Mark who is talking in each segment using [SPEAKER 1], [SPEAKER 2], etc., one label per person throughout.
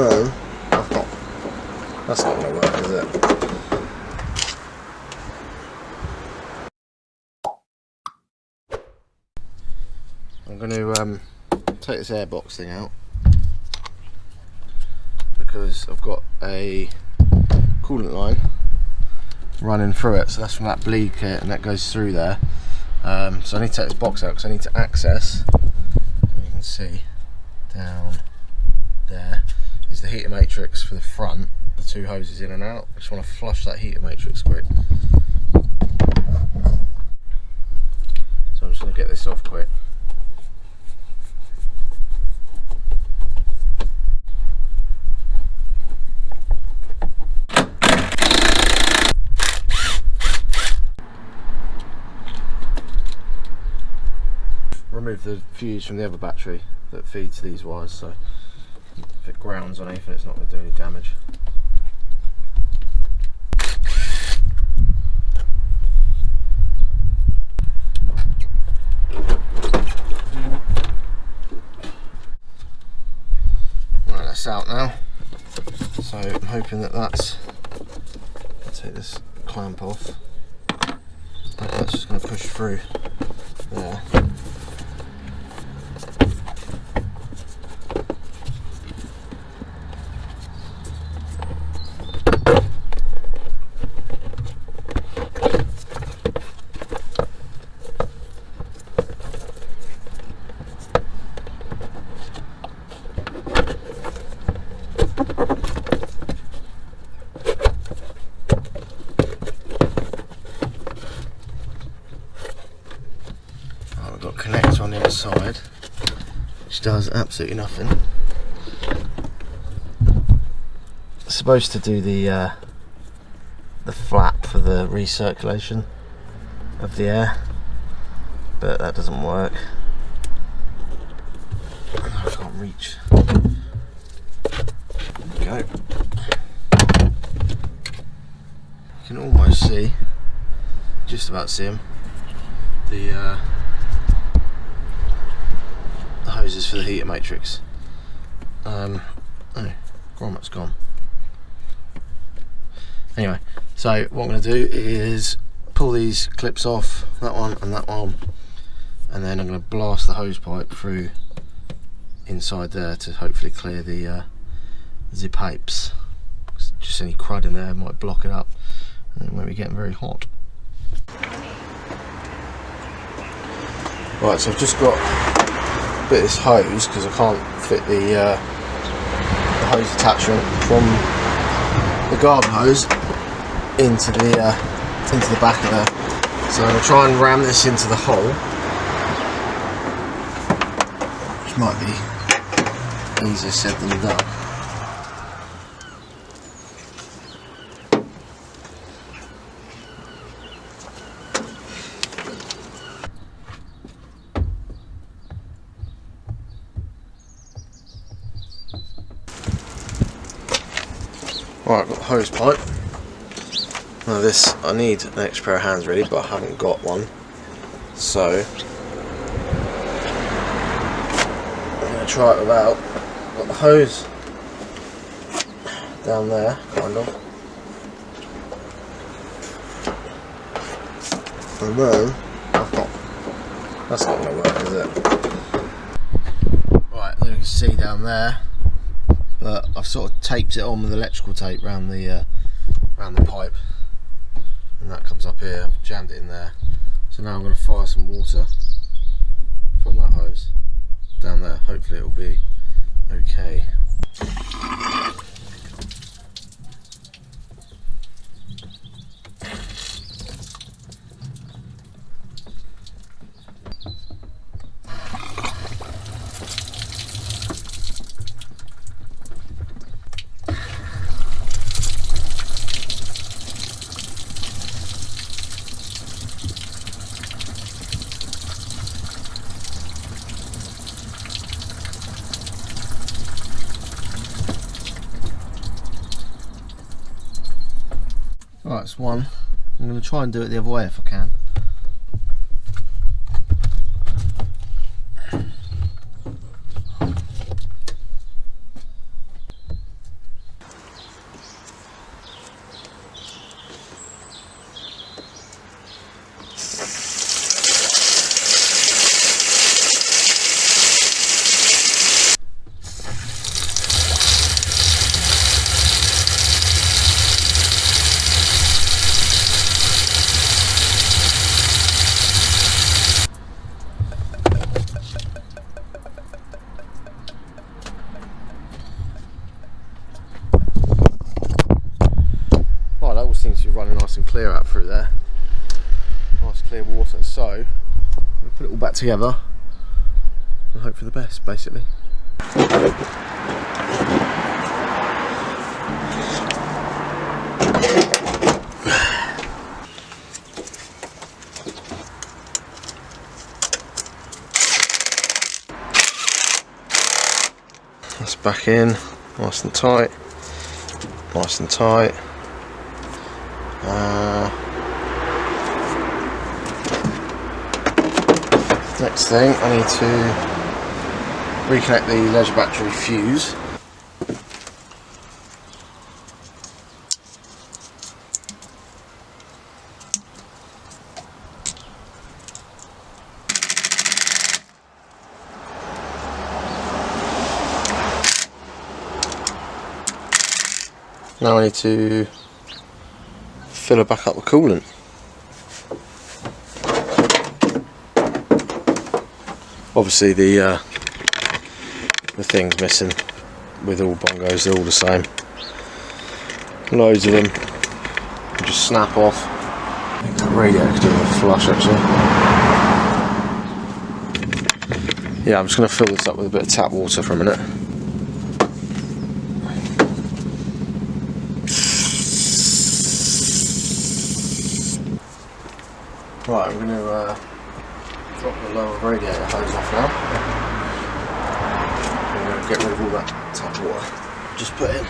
[SPEAKER 1] no, that's not going to work, is it? I'm going to take this airbox thing out because I've got a coolant line running through it, so that's from that bleed kit and that goes through there. So I need to take this box out because I need to access, you can see down there is the heater matrix for the front, the two hoses in and out. I just want to flush that heater matrix quick. So I'm just going to get this off quick. Remove the fuse from the other battery that feeds these wires, so if it grounds on anything it's not going to do any damage. Right, that's out now, so I'm hoping that that's, I'll take this clamp off, that's just going to push through there. Got a connector on the other side which does absolutely nothing. It's supposed to do the flap for the recirculation of the air, but that doesn't work. I can't reach. There we go. You can almost see, just about see them, the hoses for the heater matrix. Oh, grommet's gone. Anyway, so what I'm going to do is pull these clips off, that one and that one, and then I'm going to blast the hose pipe through inside there to hopefully clear the pipes. Just any crud in there might block it up and it won't be getting very hot. Right, so I've just got bit of this hose because I can't fit the hose attachment from the garden hose into the back of there. So I'm going to try and ram this into the hole, which might be easier said than done. Right, I've got the hose pipe. Now this, I need an extra pair of hands really, but I haven't got one. So, I'm going to try it without. I've got the hose down there, kind of. And then, that's not going to work, is it? Right, there you can see down there. But I've sort of taped it on with electrical tape around the pipe, and that comes up here. I've jammed it in there. So now I'm going to fire some water from that hose down there. Hopefully it'll be okay. Right, it's one. I'm going to try and do it the other way if I can. clear out through there. Nice clear water. So we'll put it all back together and hope for the best, basically. That's back in, nice and tight, nice and tight. Next thing, I need to reconnect the leisure battery fuse. Now I need to fill her back up with coolant. Obviously the thing's missing with all bongos, they're all the same. Loads of them. You just snap off. I think that radiator could do with a flush actually. Yeah, I'm just going to fill this up with a bit of tap water for a minute. Right, I'm going to drop the lower radiator hose off now. I'm going to get rid of all that tap water just put in.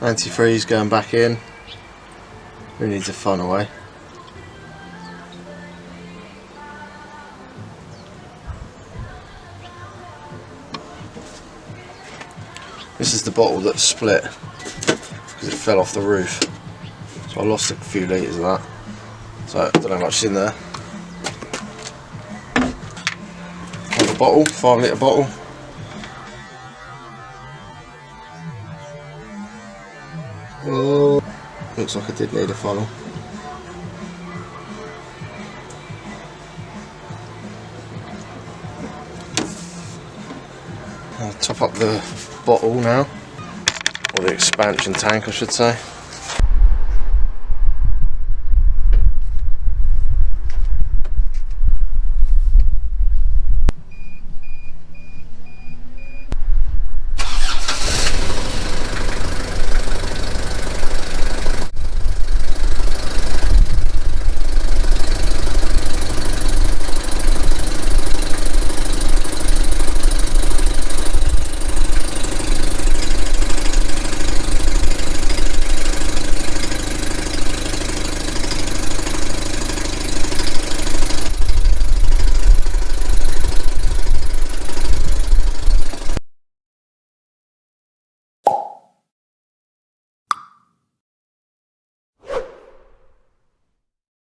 [SPEAKER 1] Antifreeze going back in. Who needs a fun away? This is the bottle that split because it fell off the roof. So I lost a few litres of that. So I don't know how much is in there. Another bottle, 5 litre bottle. Oh, looks like I did need a funnel. I'll top up the bottle now, or the expansion tank I should say.